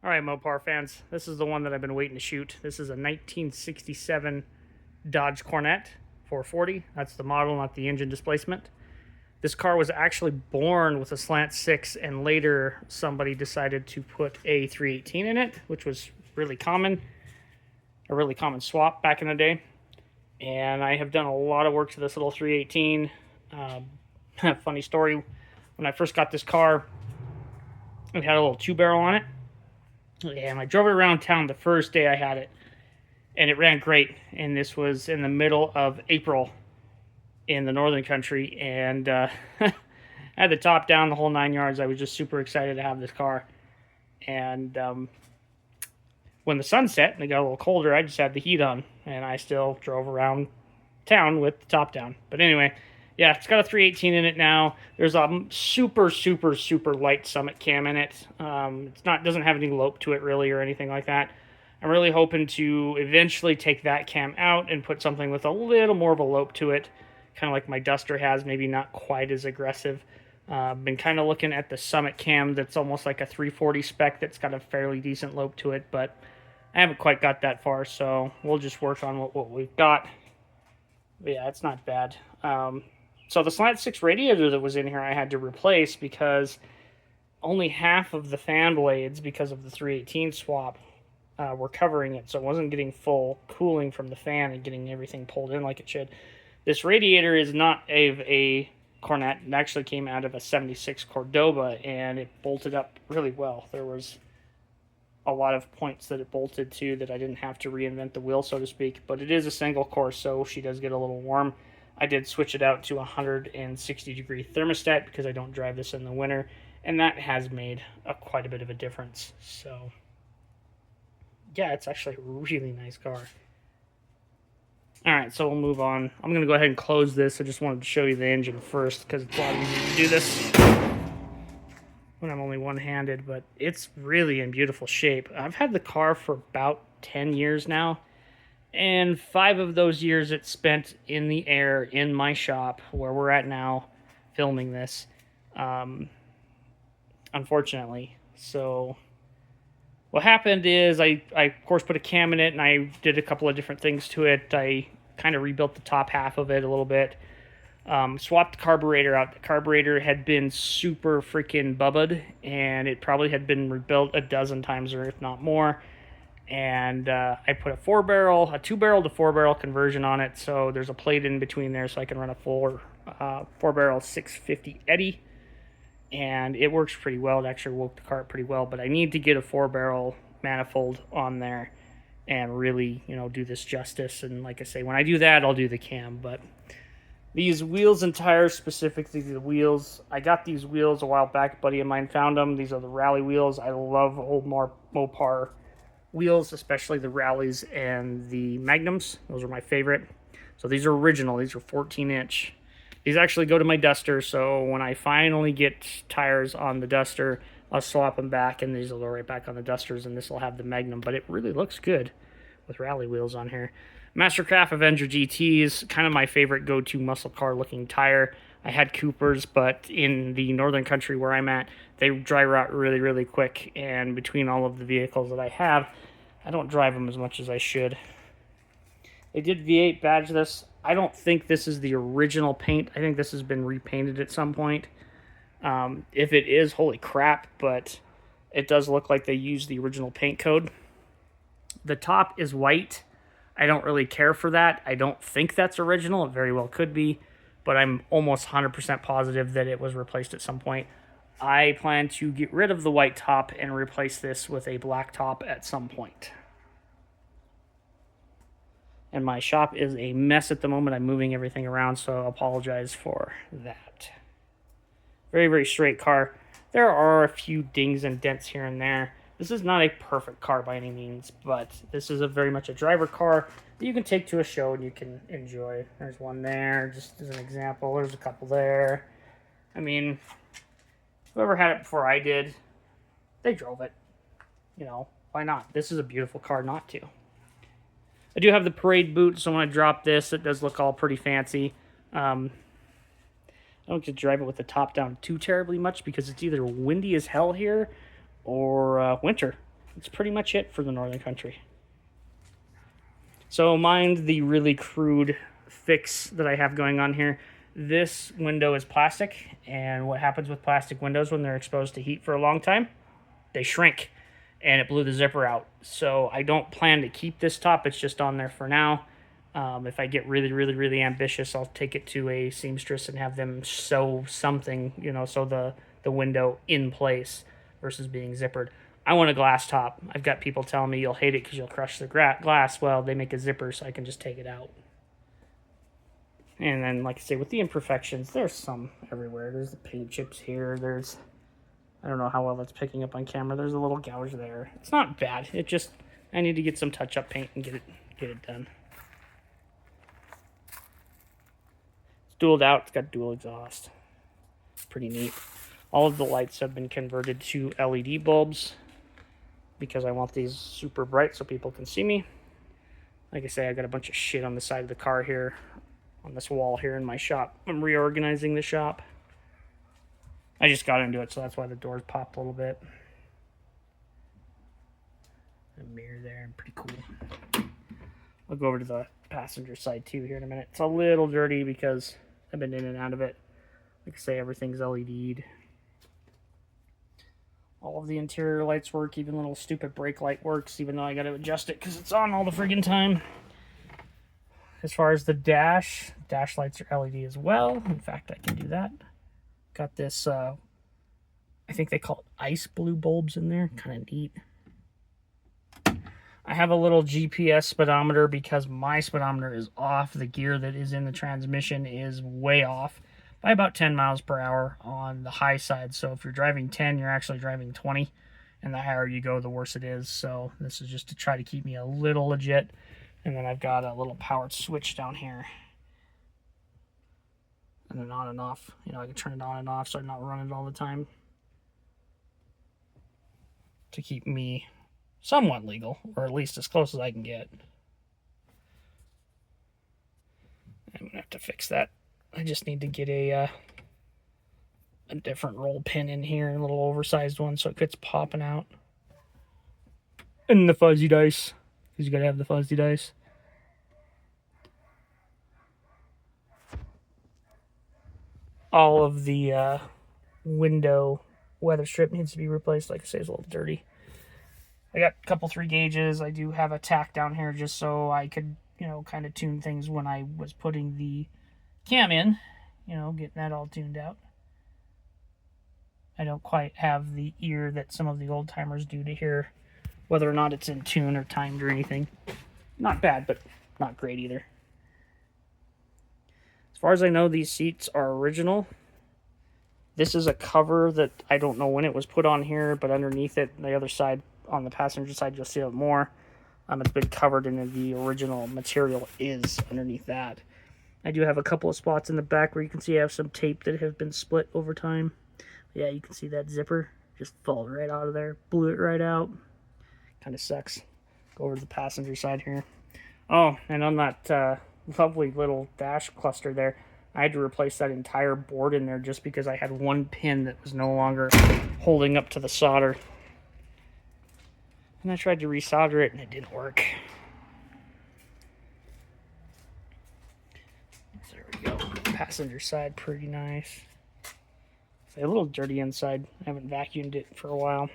All right, Mopar fans, this is the one that I've been waiting to shoot. This is a 1967 Dodge Coronet 440. That's the model, not the engine displacement. This car was actually born with a slant 6, and later somebody decided to put a 318 in it, which was really common, a really common swap back in the day. And I have done a lot of work to this little 318. Funny story, when I first got this car, it had a little 2-barrel on it. And I drove it around town the first day I had it, and it ran great. And this was in the middle of April in the northern country, and I had the top down, the whole 9 yards. I was just super excited to have this car. And when the sun set and it got a little colder, I just had the heat on, and I still drove around town with the top down. But anyway, yeah, it's got a 318 in it now. There's a super light Summit cam in it. It's not, doesn't have any lope to it really or anything like that. I'm really hoping to eventually take that cam out and put something with a little more of a lope to it, kind of like my Duster has, maybe not quite as aggressive. Been kind of looking at the Summit cam that's almost like a 340 spec that's got a fairly decent lope to it, but I haven't quite got that far, so we'll just work on what we've got. But yeah, it's not bad. So the slant 6 radiator that was in here I had to replace because only half of the fan blades, because of the 318 swap, were covering it, so it wasn't getting full cooling from the fan and getting everything pulled in like it should. This radiator is not a Coronet. It actually came out of a 76 Cordoba, and it bolted up really well. There was a lot of points that it bolted to that I didn't have to reinvent the wheel, so to speak, but it is a single core, so she does get a little warm. I did switch it out to 160-degree thermostat because I don't drive this in the winter, and that has made quite a bit of a difference. So, yeah, it's actually a really nice car. All right, so we'll move on. I'm going to go ahead and close this. I just wanted to show you the engine first because it's a lot easier to do this when I'm only one-handed, but it's really in beautiful shape. I've had the car for about 10 years now, and 5 of those years it's spent in the air in my shop where we're at now filming this, unfortunately. So what happened is I of course put a cam in it, and I did a couple of different things to it. I kind of rebuilt the top half of it a little bit. Swapped the carburetor out. The carburetor had been super freaking bubbed, and it probably had been rebuilt a dozen times or if not more. And I put a 2-barrel to 4-barrel conversion on it, so there's a plate in between there so I can run a 4-barrel 650 Eddy, and it works pretty well. It actually woke the car up pretty well, but I need to get a 4-barrel manifold on there and really, do this justice. And like I say, when I do that, I'll do the cam. But these wheels and tires, specifically the wheels, I got these wheels a while back. A buddy of mine found them. These are the Rally wheels. I love old Mopar wheels, especially the Rallies and the Magnums. Those are my favorite. So these are original. These are 14-inch. These actually go to my Duster, so when I finally get tires on the Duster, I'll swap them back, and these will go right back on the Dusters, and this will have the Magnum. But it really looks good with Rally wheels on here. Mastercraft Avenger GTs, kind of my favorite go-to muscle car looking tire. I had Coopers, but in the northern country where I'm at, they dry rot really quick, and between all of the vehicles that I have, I don't drive them as much as I should. They did V8 badge this. I don't think this is the original paint. I think this has been repainted at some point. If it is, holy crap, but it does look like they used the original paint code. The top is white. I don't really care for that. I don't think that's original. It very well could be, but I'm almost 100% positive that it was replaced at some point. I plan to get rid of the white top and replace this with a black top at some point. And my shop is a mess at the moment. I'm moving everything around, so I apologize for that. Very straight car. There are a few dings and dents here and there. This is not a perfect car by any means, but this is very much a driver car that you can take to a show and you can enjoy. There's one there, just as an example. There's a couple there. I mean, whoever had it before I did, they drove it. Why not? This is a beautiful car not to. I do have the parade boot, so when I drop this, it does look all pretty fancy. I don't get to drive it with the top down too terribly much because it's either windy as hell here or winter. That's pretty much it for the Northern Country. So mind the really crude fix that I have going on here. This window is plastic, and what happens with plastic windows when they're exposed to heat for a long time? They shrink, and it blew the zipper out. So I don't plan to keep this top. It's just on there for now. If I get really, really, really ambitious, I'll take it to a seamstress and have them sew something, so the window in place versus being zippered. I want a glass top. I've got people telling me you'll hate it because you'll crush the glass. Well, they make a zipper so I can just take it out. And then, like I say, with the imperfections, there's some everywhere. There's the paint chips here. There's, I don't know how well that's picking up on camera. There's a little gouge there. It's not bad. It just, I need to get some touch-up paint and get it done. It's dualed out. It's got dual exhaust. It's pretty neat. All of the lights have been converted to LED bulbs because I want these super bright so people can see me. Like I say, I got a bunch of shit on the side of the car here, on this wall here in my shop. I'm reorganizing the shop. I just got into it, so that's why the doors popped a little bit. A mirror there, pretty cool. I'll go over to the passenger side too here in a minute. It's a little dirty because I've been in and out of it. Like I say, everything's LED'd. All of the interior lights work, even the little stupid brake light works, even though I got to adjust it because it's on all the friggin' time. As far as the dash lights are LED as well. In fact, I can do that. Got this, I think they call it ice blue bulbs in there. Kind of neat. I have a little GPS speedometer because my speedometer is off. The gear that is in the transmission is way off by about 10 miles per hour on the high side. So if you're driving 10, you're actually driving 20. And the higher you go, the worse it is. So this is just to try to keep me a little legit. And then I've got a little powered switch down here. And then on and off. I can turn it on and off so I'm not running it all the time. To keep me somewhat legal, or at least as close as I can get. I'm going to have to fix that. I just need to get a different roll pin in here, a little oversized one, so it quits popping out. And the fuzzy dice, because you got to have the fuzzy dice. All of the window weather strip needs to be replaced. Like I say, it's a little dirty. I got a couple 3 gauges. I do have a tack down here just so I could, kind of tune things when I was putting the cam in, getting that all tuned out. I don't quite have the ear that some of the old timers do to hear whether or not it's in tune or timed or anything. Not bad, but not great either. As far as I know, these seats are original. This is a cover that I don't know when it was put on here, but underneath it, the other side, on the passenger side, you'll see it more. It's been covered in the original material is underneath that. I do have a couple of spots in the back where you can see I have some tape that have been split over time. Yeah, you can see that zipper just fall right out of there. Blew it right out. Kind of sucks. Go over to the passenger side here. Oh, and on that lovely little dash cluster there, I had to replace that entire board in there just because I had one pin that was no longer holding up to the solder. And I tried to resolder it and it didn't work. There we go. Passenger side, pretty nice. It's a little dirty inside. I haven't vacuumed it for a while.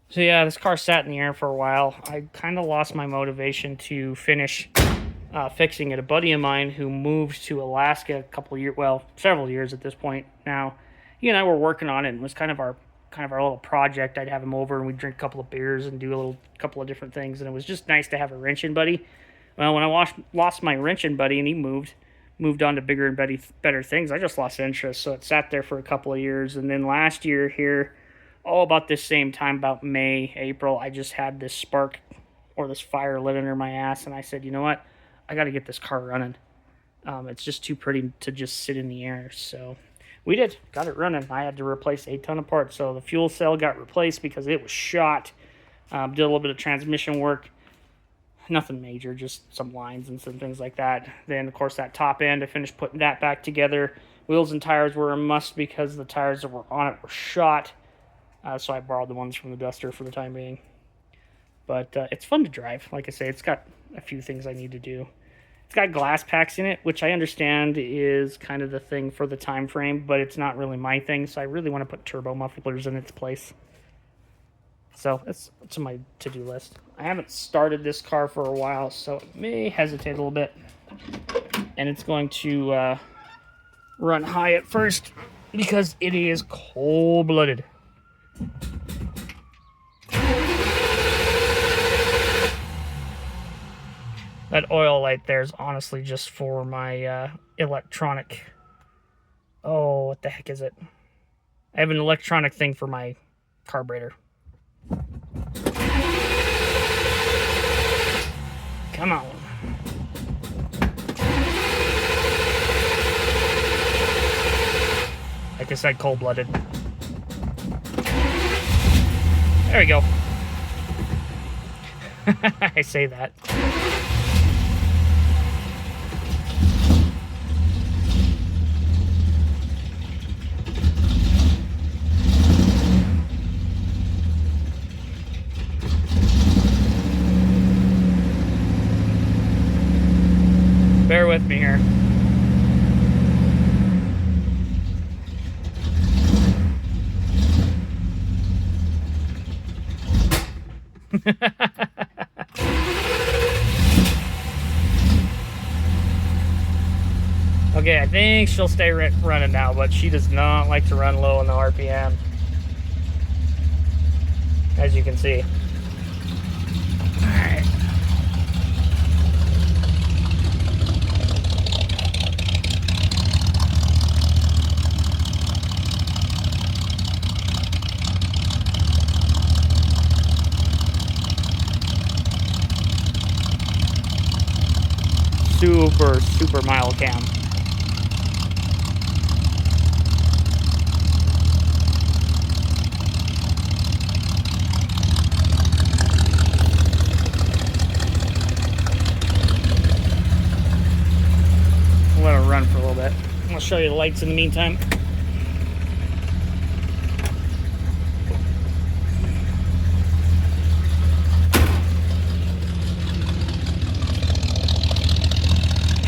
So yeah, this car sat in the air for a while. I kind of lost my motivation to finish fixing it. A buddy of mine who moved to Alaska a couple of years, well, several years at this point now, he and I were working on it, and it was kind of our little project. I'd have him over, and we'd drink a couple of beers and do a couple of different things, and it was just nice to have a wrenching buddy. Well, when I lost my wrenching buddy, and he moved on to bigger and better things, I just lost interest, so it sat there for a couple of years, and then last year here, all about this same time, about May, April, I just had this spark or this fire lit under my ass, and I said, you know what, I got to get this car running. It's just too pretty to just sit in the air, so we got it running. I had to replace a ton of parts. So the fuel cell got replaced because it was shot. Did a little bit of transmission work. Nothing major, just some lines and some things like that. Then, of course, that top end, I finished putting that back together. Wheels and tires were a must because the tires that were on it were shot. So I borrowed the ones from the Duster for the time being. But it's fun to drive. Like I say, it's got a few things I need to do. It's got glass packs in it, which I understand is kind of the thing for the time frame, but it's not really my thing, so I really want to put turbo mufflers in its place. So it's on my to-do list. I haven't started this car for a while, so it may hesitate a little bit. And it's going to run high at first because it is cold-blooded. That oil light there is honestly just for my electronic... Oh, what the heck is it? I have an electronic thing for my carburetor. Come on. Like I said, cold-blooded. There we go. I say that. Bear with me here. Okay, I think she'll stay running now, but she does not like to run low on the RPM, as you can see. Alright. Super mild cam. I'll let it run for a little bit. I'll show you the lights in the meantime.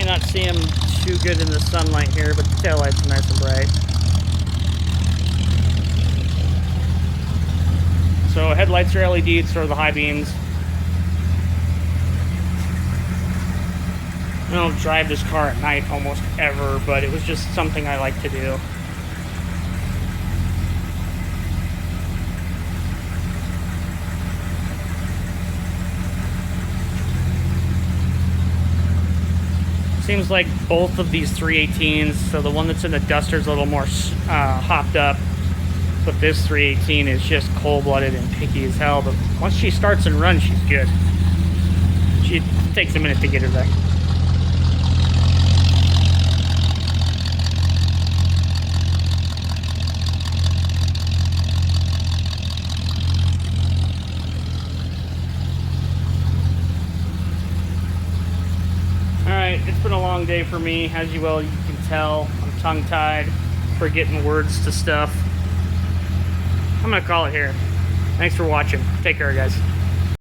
Not see them too good in the sunlight here, but the taillights are nice and bright. So headlights are LEDs for the high beams. I don't drive this car at night almost ever, but it was just something I like to do. Seems like both of these 318s, so the one that's in the Duster is a little more hopped up, but this 318 is just cold-blooded and picky as hell. But once she starts and runs, she's good. She takes a minute to get her there. It's been a long day for me, as you can tell. I'm tongue-tied, forgetting words to stuff. I'm gonna call it here. Thanks for watching. Take care, guys.